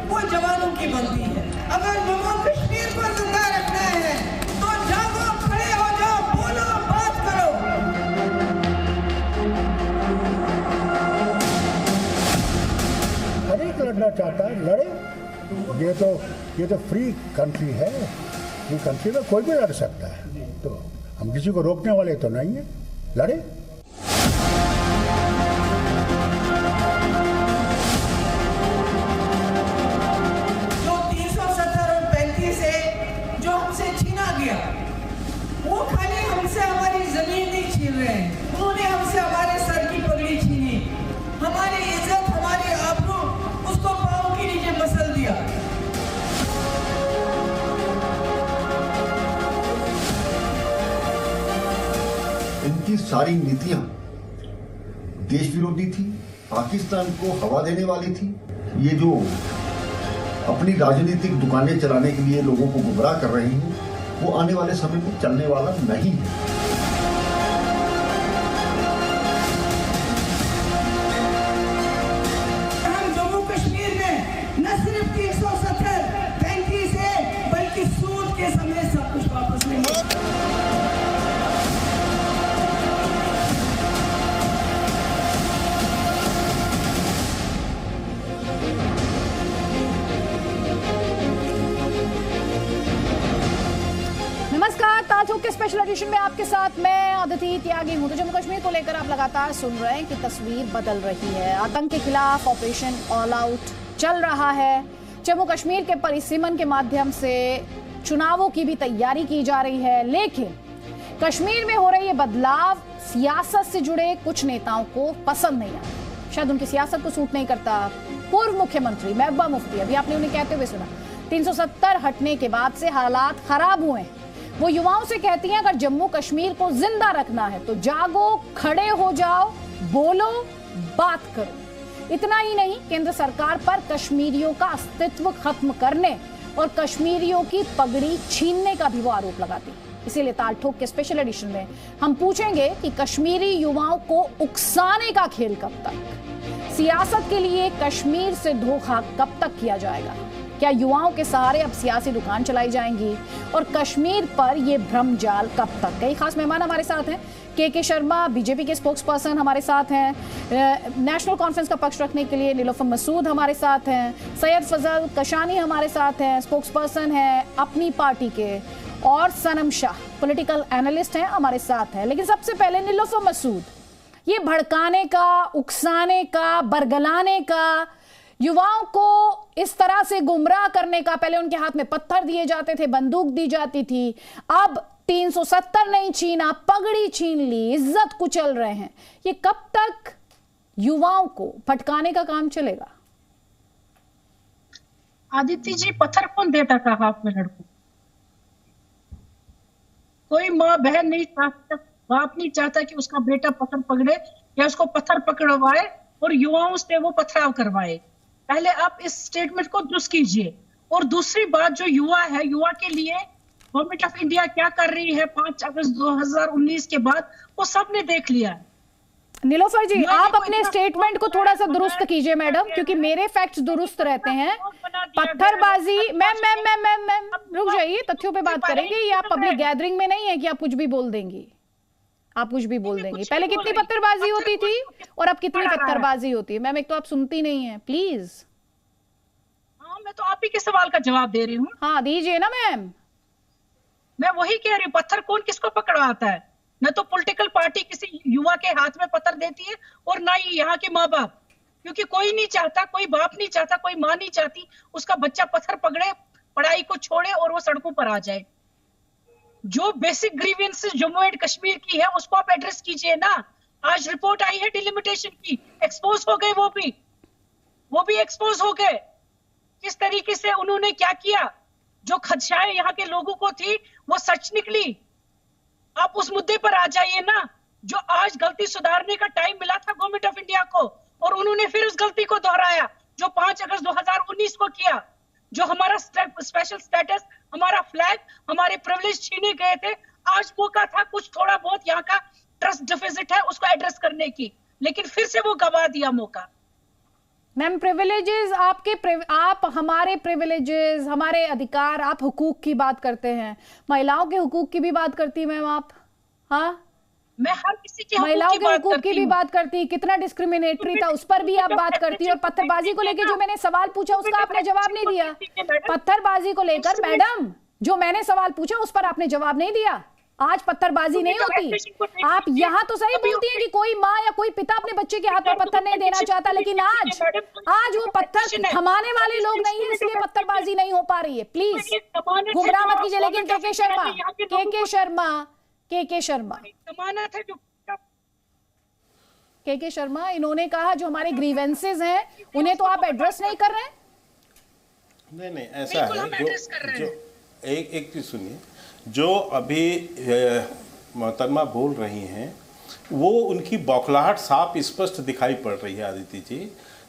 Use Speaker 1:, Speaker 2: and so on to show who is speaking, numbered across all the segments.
Speaker 1: वो जवानों की बनती है। अगर जम्मू कश्मीर को जिंदा रखना है तो जागो, खड़े हो जाओ, बोलो, बात करो।
Speaker 2: हर एक लड़ना चाहता है, लड़े। ये तो फ्री कंट्री है। फ्री कंट्री में कोई भी लड़ सकता है, तो हम किसी को रोकने वाले तो नहीं है, लड़े।
Speaker 1: जो 370 और 35 है जो हमसे छीना गया, वो खाली हमसे हमारी जमीन नहीं छीन रहे हैं, उन्होंने हमसे हमारे सर की पगड़ी छीनी, हमारी इज्जत, हमारी आबरू, उसको पांव के नीचे मसल दिया।
Speaker 3: इनकी सारी नीतियां देश विरोधी थी, पाकिस्तान को हवा देने वाली थी। ये जो अपनी राजनीतिक दुकानें चलाने के लिए लोगों को गुमराह कर रहे हैं, वो आने वाले समय में चलने वाला नहीं है।
Speaker 1: हम जम्मू कश्मीर में न सिर्फ 370, 35 है, बल्कि सूद के समय सब कुछ वापस लेंगे।
Speaker 4: ताजों के स्पेशल एडिशन में आपके साथ मैं अदिति त्यागी हूं। तो जम्मू कश्मीर को लेकर आप लगातार सुन रहे हैं कि तस्वीर बदल रही है। आतंक के खिलाफ ऑपरेशन ऑल आउट चल रहा है। जम्मू कश्मीर के परिसीमन के माध्यम से चुनावों की भी तैयारी की जा रही है, लेकिन कश्मीर में हो रही ये बदलाव सियासत से जुड़े कुछ नेताओं को पसंद नहीं आता। शायद उनकी सियासत को सूट नहीं करता। पूर्व मुख्यमंत्री महबूबा मुफ्ती, अभी आपने उन्हें कहते हुए सुना, 370 हटने के बाद से हालात खराब हुए हैं। वो युवाओं से कहती हैं अगर जम्मू कश्मीर को जिंदा रखना है तो जागो, खड़े हो जाओ, बोलो, बात करो। इतना ही नहीं, केंद्र सरकार पर कश्मीरियों का अस्तित्व खत्म करने और कश्मीरियों की पगड़ी छीनने का भी वो आरोप लगाती है। इसीलिए ताल ठोक के स्पेशल एडिशन में हम पूछेंगे कि कश्मीरी युवाओं को उकसाने का खेल कब तक, सियासत के लिए कश्मीर से धोखा कब तक किया जाएगा, क्या युवाओं के सहारे अब सियासी दुकान चलाई जाएंगी, और कश्मीर पर यह भ्रम जाल कब तक। कई खास मेहमान हमारे साथ हैं। के शर्मा बीजेपी के स्पोक्स पर्सन हमारे साथ हैं। नेशनल कॉन्फ्रेंस का पक्ष रखने के लिए नीलोफर मसूद हमारे साथ हैं। सैयद फजल कशानी हमारे साथ हैं, स्पोक्स पर्सन हैं अपनी पार्टी के। और सनम शाह पॉलिटिकल एनालिस्ट हैं, हमारे साथ हैं। लेकिन सबसे पहले नीलोफर मसूद, ये भड़काने का, उकसाने का, बरगलाने का, युवाओं को इस तरह से गुमराह करने का, पहले उनके हाथ में पत्थर दिए जाते थे, बंदूक दी जाती थी, अब 370 नहीं छीना, पगड़ी छीन ली, इज्जत कुचल रहे हैं, ये कब तक युवाओं को भटकाने का काम चलेगा?
Speaker 5: आदित्य जी, पत्थर कौन देता था हाथ में लड़कों? कोई माँ बहन नहीं चाहता, बाप नहीं चाहता कि उसका बेटा पत्थर पकड़े या उसको पत्थर पकड़वाए और युवाओं से वो पथराव करवाए। पहले आप इस स्टेटमेंट को दुरुस्त कीजिए। और दूसरी बात, जो युवा है, युवा के लिए गवर्नमेंट ऑफ इंडिया क्या कर रही है 5 अगस्त 2019 के बाद, वो सबने देख लिया है।
Speaker 4: नीलोफर जी, आप अपने स्टेटमेंट को थोड़ा सा दुरुस्त कीजिए मैडम, क्योंकि मेरे फैक्ट्स दुरुस्त रहते हैं। पत्थरबाजी, मैम रुक जाइए, तथ्यों पे बात करेंगे। ये आप पब्लिक गैदरिंग में नहीं है कि आप कुछ भी बोल देंगी, आप कुछ भी बोल देंगी। पहले कितनी पत्थरबाजी होती थी और अब कितनी पत्थरबाजी होती है? मैम, एक तो आप सुनती नहीं है, प्लीज।
Speaker 5: हाँ, मैं तो आप ही के सवाल का जवाब दे रही हूँ।
Speaker 4: हाँ, दीजिए ना मैम।
Speaker 5: मैं वही कह रही हूँ, पत्थर कौन किसको पकड़वाता है? न तो पॉलिटिकल पार्टी किसी युवा के हाथ में पत्थर देती है और ना ही यहाँ के माँ बाप, क्योंकि कोई नहीं चाहता, कोई बाप नहीं चाहता, कोई माँ नहीं चाहती उसका बच्चा पत्थर पकड़े, पढ़ाई को छोड़े और वो सड़कों पर आ जाए। जो basic grievances Jammu and Kashmir की है उसको आप एड्रेस कीजिए ना। आज रिपोर्ट आई है डिलिमिटेशन की, एक्सपोज हो गए, वो भी एक्सपोज हो गए। किस तरीके से उन्होंने क्या किया, जो खदशाएं यहाँ के लोगों को थी वो सच निकली। आप उस मुद्दे पर आ जाइए ना। जो आज गलती सुधारने का टाइम मिला था गवर्नमेंट ऑफ इंडिया को, और उन्होंने फिर उस गलती को दोहराया जो 5 अगस्त 2019 को किया। जो हमारा स्पेशल स्टेटस, हमारा फ्लैग, हमारे प्रिविलेज छीने गए थे, आज मौका था कुछ थोड़ा बहुत यहाँ का ट्रस्ट डिफिसिट है उसको एड्रेस करने की, लेकिन फिर से वो गवा दिया मौका।
Speaker 4: मैम प्रिविलेजेस आप हमारे प्रिविलेजेस, हमारे अधिकार, आप हुकूक की बात करते हैं, महिलाओं के हुकूक की भी बात करती हैं मैम आप? हाँ,
Speaker 5: मैं हर किसी के
Speaker 4: महिलाओं के हुकूक की भी
Speaker 5: हूँ।
Speaker 4: बात करती, कितना डिस्क्रिमिनेटरी था उस पर भी आप बात करती, और पत्थरबाजी को लेकर जो मैंने सवाल पूछा उसका आपने जवाब नहीं दिया। पत्थरबाजी को लेकर मैडम जो मैंने सवाल पूछा उस पर आपने जवाब नहीं दिया। आज पत्थरबाजी नहीं होती। आप यहाँ तो सही बोलती हैं कि कोई माँ या कोई पिता अपने बच्चे के हाथ में पत्थर नहीं देना चाहता, लेकिन आज वो पत्थर थमाने वाले लोग नहीं है, इसलिए पत्थरबाजी नहीं हो पा रही है। प्लीज गुमराह मत कीजिए। लेकिन के शर्मा इन्होंने कहा जो हमारे ग्रीवेंसेस हैं उन्हें तो आप एड्रेस नहीं कर रहे हैं।
Speaker 6: नहीं ऐसा है जो एक चीज सुनिए, जो अभी मोहतरमा बोल रही हैं वो उनकी बौखलाहट साफ स्पष्ट दिखाई पड़ रही है आदित्य जी,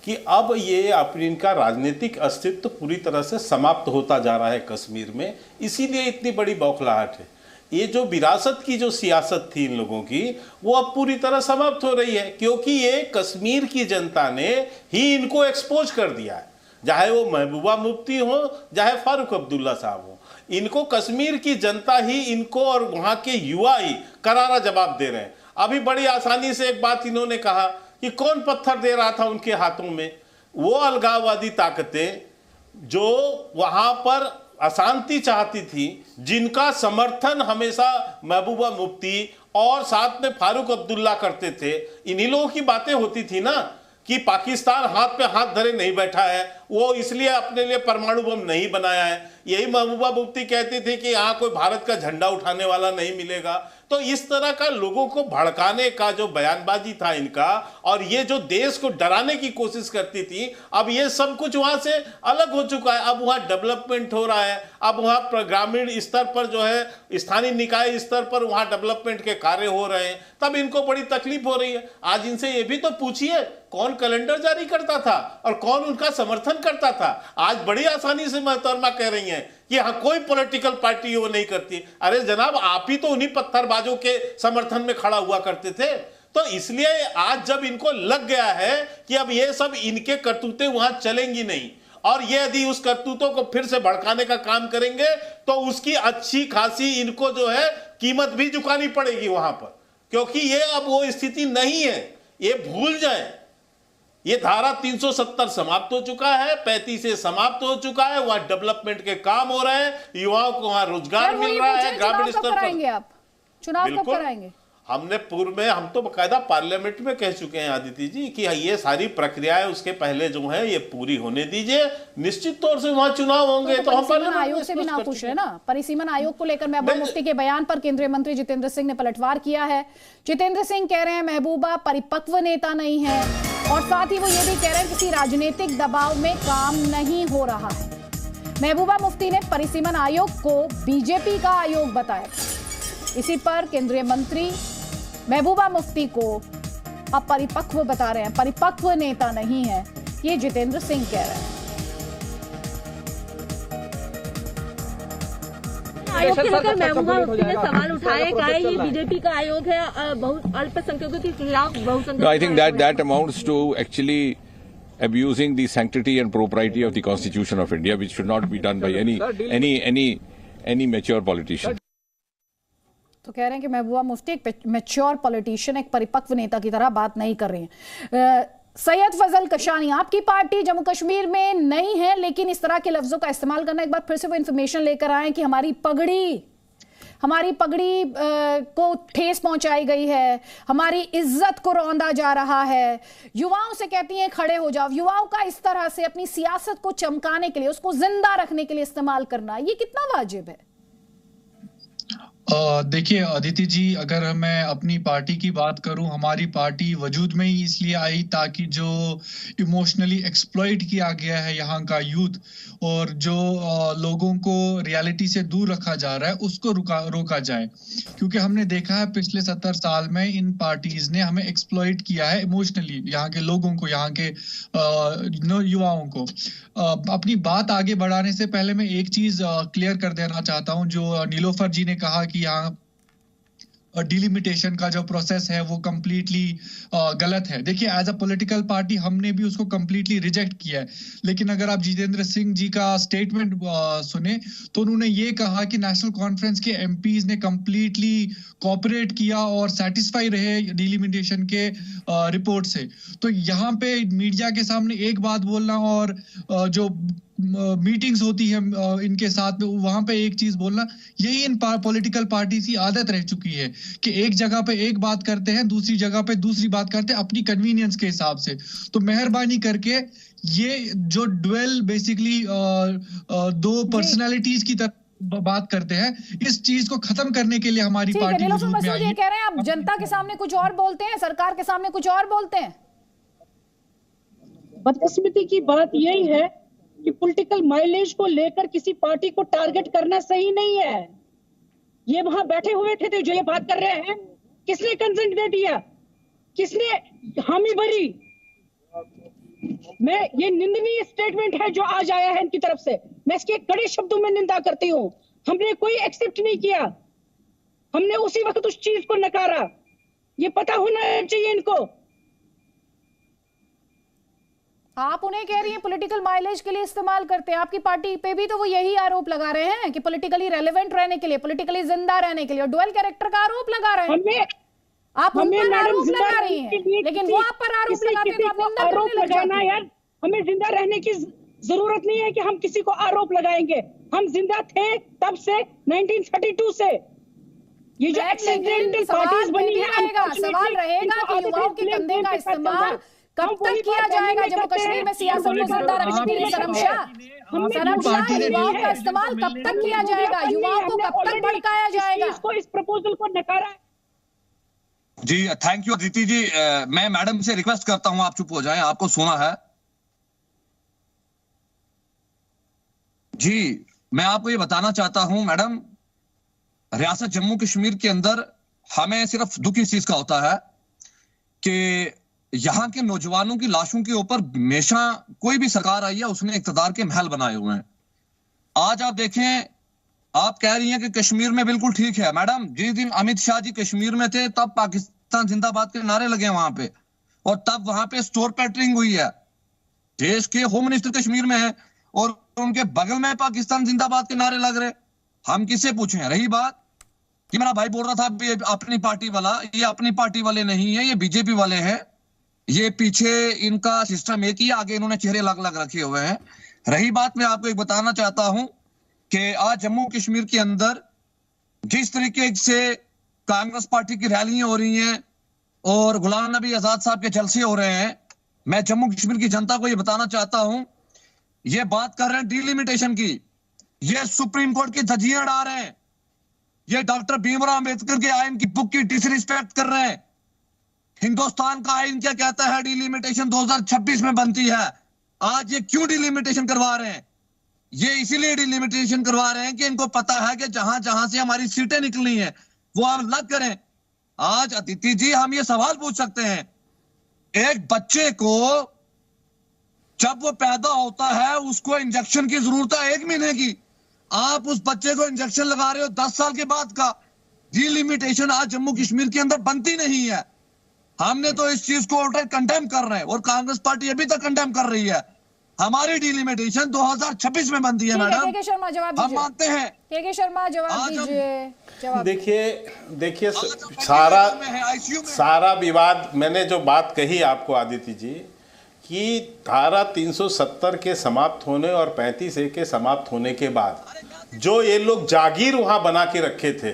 Speaker 6: कि अब ये अपनी इनका राजनीतिक अस्तित्व पूरी तरह से समाप्त होता जा रहा है कश्मीर में, इसीलिए इतनी बड़ी बौखलाहट है। ये जो विरासत की जो सियासत थी इन लोगों की वो अब पूरी तरह समाप्त हो रही है, क्योंकि ये कश्मीर की जनता ने ही इनको एक्सपोज कर दिया है, चाहे वो महबूबा मुफ्ती हो चाहे फारूक अब्दुल्ला साहब हो। इनको कश्मीर की जनता ही इनको और वहां के युवा ही करारा जवाब दे रहे हैं। अभी बड़ी आसानी से एक बात इन्होंने कहा कि कौन पत्थर दे रहा था उनके हाथों में, वो अलगाववादी ताकतें जो वहां पर अशांति चाहती थी, जिनका समर्थन हमेशा महबूबा मुफ्ती और साथ में फारूक अब्दुल्ला करते थे। इन्हीं लोगों की बातें होती थी ना कि पाकिस्तान हाथ पे हाथ धरे नहीं बैठा है, वो इसलिए अपने लिए परमाणु बम नहीं बनाया है। यही महबूबा मुफ्ती कहती थी कि यहाँ कोई भारत का झंडा उठाने वाला नहीं मिलेगा। तो इस तरह का लोगों को भड़काने का जो बयानबाजी था इनका, और ये जो देश को डराने की कोशिश करती थी, अब ये सब कुछ वहां से अलग हो चुका है। अब वहां डेवलपमेंट हो रहा है, अब वहां ग्रामीण स्तर पर जो है स्थानीय निकाय स्तर पर वहां डेवलपमेंट के कार्य हो रहे हैं, तब इनको बड़ी तकलीफ हो रही है। आज इनसे ये भी तो पूछिए कौन कैलेंडर जारी करता था और कौन उनका समर्थन करता था। आज बड़ी आसानी से मोहतरमा कह रही हैं कि हाँ कोई पॉलिटिकल पार्टी वो नहीं करती। अरे जनाब, आप ही तो उन्हीं पत्थरबाजों के समर्थन में खड़ा हुआ करते थे। तो इसलिए आज जब इनको लग गया है कि अब ये सब इनके करतूतें वहां चलेंगी नहीं, और ये यदि उस करतूतों को फिर से भड़काने का काम करेंगे तो उसकी अच्छी खासी इनको जो है कीमत भी चुकानी पड़ेगी वहां पर, क्योंकि ये अब वो स्थिति नहीं है। ये भूल जाए, ये धारा 370 समाप्त हो चुका है, 35 से समाप्त हो चुका है, वहां डेवलपमेंट के काम हो रहे हैं, युवाओं को वहां रोजगार मिल रहा है ग्रामीण स्तर पर।
Speaker 4: आप चुनाव कब कराएंगे?
Speaker 6: हमने पूर्व में हम तो बकायदा पार्लियामेंट में कह चुके हैं आदित्य जी कि ये सारी प्रक्रियाएं उसके पहले जो है ये पूरी होने दीजिए, निश्चित तौर से वहां चुनाव होंगे। तो हम पार्लियामेंट
Speaker 4: आयोग से भी ना पूछ रहे ना। परिसीमन आयोग को लेकर महबूबा मुफ्ती के बयान पर केंद्रीय मंत्री जितेंद्र सिंह ने पलटवार किया है। जितेंद्र सिंह कह रहे हैं महबूबा परिपक्व नेता नहीं है, और साथ ही वो ये भी कह रहे हैं किसी राजनीतिक दबाव में काम नहीं हो रहा है। महबूबा मुफ्ती ने परिसीमन आयोग को बीजेपी का आयोग बताया। इसी पर केंद्रीय मंत्री महबूबा मुफ्ती को अपरिपक्व बता रहे हैं, परिपक्व नेता नहीं है, ये जितेंद्र सिंह कह रहे हैं।
Speaker 7: आयोग के लेकर महबूबा मुफ्ती ने सवाल उठाए, कहा ये बीजेपी का आयोग है, बहुत अल्पसंख्यकों के खिलाफ बहुसंख्यक।
Speaker 8: I think that amounts to actually abusing the sanctity and propriety of the Constitution of India, which should not be done by any mature politician.
Speaker 4: तो कह रहे हैं कि महबूबा मुफ्ती एक मैच्योर पॉलिटिशियन, एक परिपक्व नेता की तरह बात नहीं कर रही हैं। सैयद फजल कशानी, आपकी पार्टी जम्मू कश्मीर में नहीं है, लेकिन इस तरह के लफ्जों का इस्तेमाल करना, एक बार फिर से वो इन्फॉर्मेशन लेकर आए कि हमारी पगड़ी को ठेस पहुंचाई गई है, हमारी इज्जत को रौंदा जा रहा है। युवाओं से कहती हैं खड़े हो जाओ। युवाओं का इस तरह से अपनी सियासत को चमकाने के लिए, उसको जिंदा रखने के लिए इस्तेमाल करना, ये कितना वाजिब है?
Speaker 9: देखिए अदिति जी, अगर मैं अपनी पार्टी की बात करूं, हमारी पार्टी वजूद में ही इसलिए आई ताकि जो इमोशनली एक्सप्लॉइट किया गया है यहाँ का यूथ, और जो लोगों को रियलिटी से दूर रखा जा रहा है, उसको रोका जाए। क्योंकि हमने देखा है पिछले 70 साल में इन पार्टीज ने हमें एक्सप्लॉइट किया है इमोशनली, यहाँ के लोगों को, यहाँ के युवाओं को। अपनी बात आगे बढ़ाने से पहले मैं एक चीज क्लियर कर देना चाहता हूँ। जो नीलोफर जी ने कहा कि यहाँ डिलिमिटेशन का जो प्रोसेस है वो कंप्लीटली गलत है। देखिए, एज अ पॉलिटिकल पार्टी हमने भी उसको कंप्लीटली रिजेक्ट किया है, लेकिन अगर आप जितेंद्र सिंह जी का स्टेटमेंट सुने तो उन्होंने ये कहा कि नेशनल कॉन्फ्रेंस के एमपीज ने कंप्लीटली कोऑपरेट किया और सेटिस्फाई रहे डिलिमिटेशन के रिपोर्ट से। तो यहाँ पे मीडिया के सामने एक बात बोलना और जो मीटिंग्स होती है इनके साथ में वहां पे एक चीज बोलना, यही इन पॉलिटिकल पार्टी की आदत रह चुकी है कि एक जगह पे एक बात करते हैं, दूसरी जगह पे दूसरी बात करते हैं अपनी कन्वीनियंस के हिसाब से। तो मेहरबानी करके ये जो ड्वेल बेसिकली दो पर्सनालिटीज की तरह बात करते हैं, इस चीज को खत्म करने के लिए हमारी पार्टी वजूद में आई है।
Speaker 4: कह रहे हैं आप जनता के सामने कुछ और बोलते हैं, सरकार के सामने कुछ और बोलते हैं।
Speaker 5: बदकिस्मती की बात यही है कि पॉलिटिकल माइलेज को लेकर किसी पार्टी को टारगेट करना सही नहीं है। ये वहां बैठे हुए थे जो ये बात कर रहे हैं, किसने कंसेंट दे दिया, किसने हामी भरी? मैं ये निंदनीय स्टेटमेंट है जो आज आया है इनकी तरफ से, मैं इसके कड़े शब्दों में निंदा करती हूँ। हमने कोई एक्सेप्ट नहीं किया, हमने उसी वक्त उस चीज को नकारा। ये पता होना चाहिए इनको।
Speaker 4: आप उन्हें कह रही हैं पॉलिटिकल माइलेज के लिए इस्तेमाल करते हैं, आपकी पार्टी पे भी तो वो यही आरोप लगा रहे हैं कि पॉलिटिकली रेलेवेंट रहने के लिए, पॉलिटिकली जिंदा रहने के लिए डुअल कैरेक्टर का आरोप लगा रहे हैं। आप उन पर आरोप लगा रही हैं, लेकिन वो आप पर आरोप लगाते हैं तो आप निंदा करने लग जाते हैं।
Speaker 5: यार, हमें जिंदा रहने की जरूरत नहीं है कि हम किसी को आरोप लगाएंगे। हम जिंदा थे तब से 1932 से। ये जो एक्सीडेंटल पार्टीज बनी है,
Speaker 4: सवाल रहेगा कि युवाओं के कंधे का इस्तेमाल कब तक किया जाएगा जम्मू कश्मीर में सियासत को जिंदा रखने के लिए? शर्मशाह, युवाओं का इस्तेमाल कब तक किया जाएगा? युवाओं को कब तक भड़काया जाएगा?
Speaker 5: इस प्रपोजल को नकारा।
Speaker 10: जी थैंक यू अदिति जी। मैं मैडम से रिक्वेस्ट करता हूं आप चुप हो जाएं, आपको सुना है। जी मैं आपको ये बताना चाहता हूं मैडम, रियासत जम्मू कश्मीर के अंदर हमें सिर्फ दुख इस चीज का होता है कि यहां के नौजवानों की लाशों के ऊपर हमेशा कोई भी सरकार आई है उसने इक्तदार के महल बनाए हुए हैं। आज आप देखें, आप कह रही हैं कि कश्मीर में बिल्कुल ठीक है। मैडम, जिस दिन अमित शाह जी कश्मीर में थे तब पाकिस्तान जिंदाबाद के नारे लगे वहां पे, और तब वहां पे स्टोर पैटरिंग हुई है। देश के होम मिनिस्टर कश्मीर में है और उनके बगल में पाकिस्तान जिंदाबाद के नारे लग रहे। हम किससे पूछे? रही बात कि मेरा भाई बोल रहा था ये अपनी पार्टी वाला, ये अपनी पार्टी वाले नहीं है, ये बीजेपी वाले हैं। ये पीछे इनका सिस्टम एक ही, आगे इन्होंने चेहरे अलग अलग रखे हुए हैं। रही बात, मैं आपको एक बताना चाहता हूं कि आज जम्मू कश्मीर के अंदर जिस तरीके से कांग्रेस पार्टी की रैलियां हो रही हैं और गुलाम नबी आजाद साहब के जलसे हो रहे हैं, मैं जम्मू कश्मीर की जनता को ये बताना चाहता हूं, ये बात कर रहे हैं डिलिमिटेशन की, ये सुप्रीम कोर्ट की धज्जियां उड़ा रहे हैं, ये डॉक्टर भीमराव अंबेडकर के आइन की बुक की डिसरिस्पेक्ट कर रहे हैं। हिंदुस्तान का आइन क्या कहता है? डिलिमिटेशन 2026 में बनती है। आज ये क्यों डिलिमिटेशन करवा रहे हैं? ये इसीलिए डिलिमिटेशन करवा रहे हैं कि इनको पता है कि जहां जहां से हमारी सीटें निकलनी है वो हम अलग करें। आज अदिति जी हम ये सवाल पूछ सकते हैं, एक बच्चे को जब वो पैदा होता है उसको इंजेक्शन की जरूरत है 1 महीने की, आप उस बच्चे को इंजेक्शन लगा रहे हो 10 साल के बाद का। डिलिमिटेशन आज जम्मू कश्मीर के अंदर बनती नहीं है। हमने तो इस चीज को उल्टा कंडेम कर रहे हैं और कांग्रेस पार्टी अभी तक कंडेम कर रही है। हमारी डिलिमिटेशन 2026 में बनती है मैडम, हम मानते हैं।
Speaker 4: के शर्मा जवाब दीजिए।
Speaker 6: देखिए सारा विवाद, मैंने जो बात कही आपको आदित्य जी कि धारा 370 के समाप्त होने और 35A के समाप्त होने के बाद जो ये लोग जागीर वहां बना के रखे थे,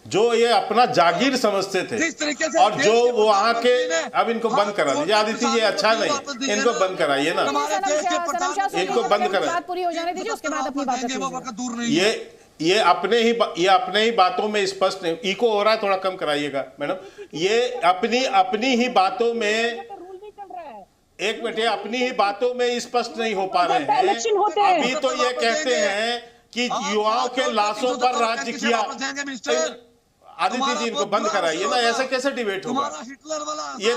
Speaker 6: जो ये अपना जागीर समझते थे, और जो वहां के, अब इनको बंद करा दीजिए आदित्य जी, अच्छा नहीं, इनको बंद कराइए ना, इनको बंद करा। ये अपने ही बातों में स्पष्ट नहीं, इको हो रहा है, थोड़ा कम कराइएगा मैडम। ये अपनी ही बातों में, एक मिनट, ये अपनी ही बातों में स्पष्ट नहीं हो पा रहे हैं। अभी तो ये कहते हैं कि युवाओं के लाशों पर राज्य किया। आदित्य जी इनको बंद कराइए ना, ऐसे कैसे डिबेट होगा? ये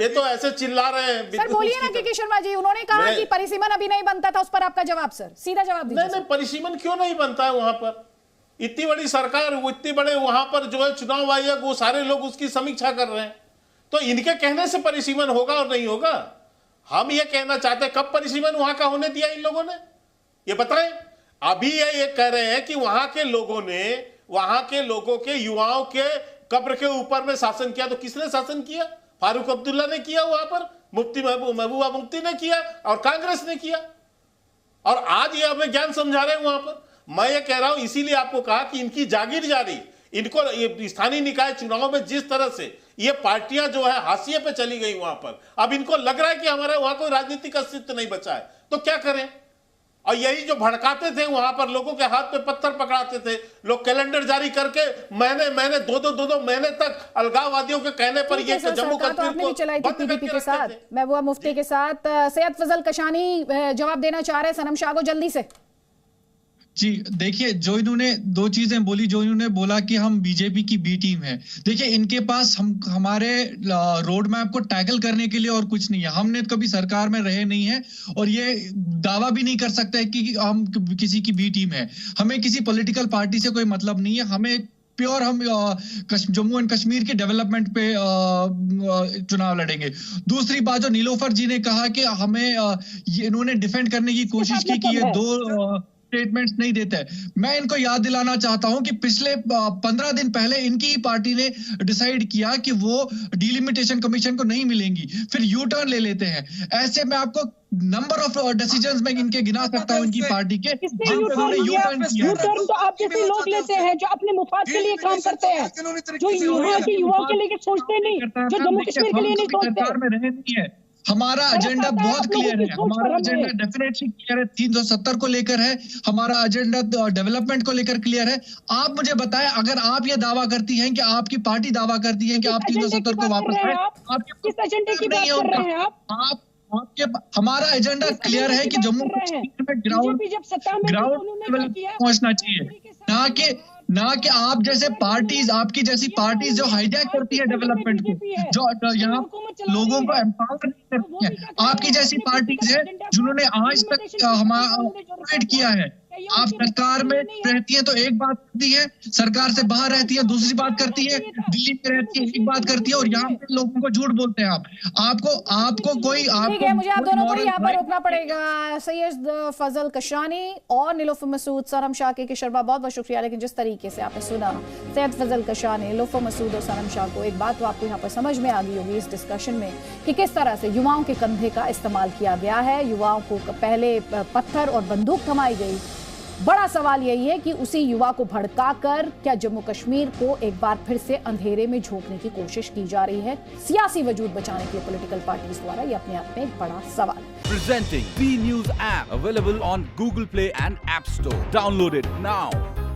Speaker 6: तो ऐसे चिल्ला रहे हैं।
Speaker 4: सर बोलिए ना के शर्मा जी, उन्होंने कहा कि परिसीमन अभी नहीं बनता था, उस पर आपका जवाब सर, सीधा जवाब दीजिए।
Speaker 6: नहीं, परिसीमन क्यों नहीं बनता है वहां पर? इतनी बड़ी सरकार, वो इतने बड़े वहां पर जो है चुनाव आयोग, वो सारे लोग उसकी समीक्षा कर रहे हैं, तो इनके कहने से परिसीमन होगा और नहीं होगा? हम ये कहना चाहते हैं, कब परिसीमन वहां का होने दिया इन लोगों ने, ये बताएं। अभी ये कह रहे हैं कि वहां के लोगों ने, वहां के लोगों के, युवाओं के कब्र के ऊपर में शासन किया। तो किसने शासन किया? फारूक अब्दुल्ला ने किया, वहां पर मुफ्ती महबूबा मुफ्ती ने किया और कांग्रेस ने किया, और आज ये हमें ज्ञान समझा रहे हैं वहां पर। मैं ये कह रहा हूं, इसीलिए आपको कहा कि इनकी जागीर जारी, इनको ये स्थानीय निकाय चुनाव में जिस तरह से ये पार्टियां जो है हाशिए पे चली गई वहां पर, अब इनको लग रहा है कि हमारा वहां कोई राजनीतिक अस्तित्व नहीं बचा है, तो क्या करें? और यही जो भड़काते थे वहां पर, लोगों के हाथ पे पत्थर पकड़ाते थे, लोग कैलेंडर जारी करके महीने दो महीने तक अलगाववादियों के कहने पर ये जम्मू कश्मीर को
Speaker 4: चलाई थी पीडीपी के साथ, महबूबा मुफ्ती के साथ। सैयद फजल कशानी जवाब देना चाह रहे हैं सनम शाह को जल्दी से।
Speaker 9: जी देखिए, जो इन्होंने दो चीजें बोली, जो इन्होंने बोला कि हम बीजेपी की बी टीम है, देखिए इनके पास हमारे रोड मैप को टैकल करने के लिए और कुछ नहीं है। हमने कभी सरकार में रहे नहीं है और ये दावा भी नहीं कर सकते कि हम किसी की बी टीम है। हमें किसी पॉलिटिकल पार्टी से कोई मतलब नहीं है, हमें प्योर हम जम्मू एंड कश्मीर के डेवलपमेंट पे चुनाव लड़ेंगे। दूसरी बात, जो नीलोफर जी ने कहा कि हमें इन्होंने डिफेंड करने की कोशिश की कि ये दो स्टेटमेंट्स नहीं देते। मैं इनको याद दिलाना चाहता हूं कि पिछले 15 दिन पहले इनकी ही पार्टी ने डिसाइड किया कि वो डिलिमिटेशन कमीशन को नहीं मिलेंगी, फिर यू टर्न ले लेते हैं। ऐसे में आपको नंबर ऑफ डिसीजंस में इनके गिना सकता हूं इनकी पार्टी के, जिन्होंने यू टर्न किया।
Speaker 11: यू टर्न तो आप जैसे लोग लेते हैं जो अपने मुफाद के लिए काम करते हैं, जो युवाओं के लिए सोचते नहीं, जो जम्मू कश्मीर के लिए नहीं सोचते।
Speaker 9: हमारा एजेंडा बहुत क्लियर है, हमारा एजेंडा डेफिनेटली क्लियर है, 370 को लेकर है, हमारा एजेंडा डेवलपमेंट को लेकर क्लियर है। आप मुझे बताएं, अगर आप ये दावा करती हैं कि आपकी पार्टी दावा करती है कि आप 370 को वापस लाएं, आप किस एजेंडे की बात कर रहे हैं? आपके हमारा एजेंडा क्लियर है कि जम्मू कश्मीर में ग्राउंड लेवल पहुंचना चाहिए, ना कि आप जैसे पार्टीज, आपकी जैसी पार्टीज जो हाईजैक करती है डेवलपमेंट को, जो यहाँ लोगों को एम्पावर करती है। आपकी जैसी पार्टीज है जिन्होंने आज तक हमारा किया है। आप सरकार में रहती है तो एक बात करती है, सरकार से बाहर रहती है दूसरी बात करती है, दिल्ली में रहती है एक बात करती है, और यहाँ पे लोगों को झूठ बोलते हैं। आपको कोई
Speaker 4: ठीक है, मुझे आप दोनों को यहाँ पर रोकना पड़ेगा। सैयद फजल कशानी और नीलोफर मसूद, सनम शाह के शर्मा, बहुत बहुत शुक्रिया। लेकिन जिस तरीके से आपने सुना सैयद फजल कशानी, नीलोफर मसूद और सनम शाह को, एक बात तो आपको यहाँ पर समझ में आ गई होगी इस डिस्कशन में कि किस तरह से युवाओं के कंधे का इस्तेमाल किया गया है। युवाओं को पहले पत्थर और बंदूक थमाई गई। बड़ा सवाल यही है कि उसी युवा को भड़काकर क्या जम्मू कश्मीर को एक बार फिर से अंधेरे में झोंकने की कोशिश की जा रही है सियासी वजूद बचाने के लिए पॉलिटिकल पार्टीज द्वारा? ये अपने आप में एक बड़ा सवाल।
Speaker 12: Presenting B News app available on Google Play and App Store. Download it now.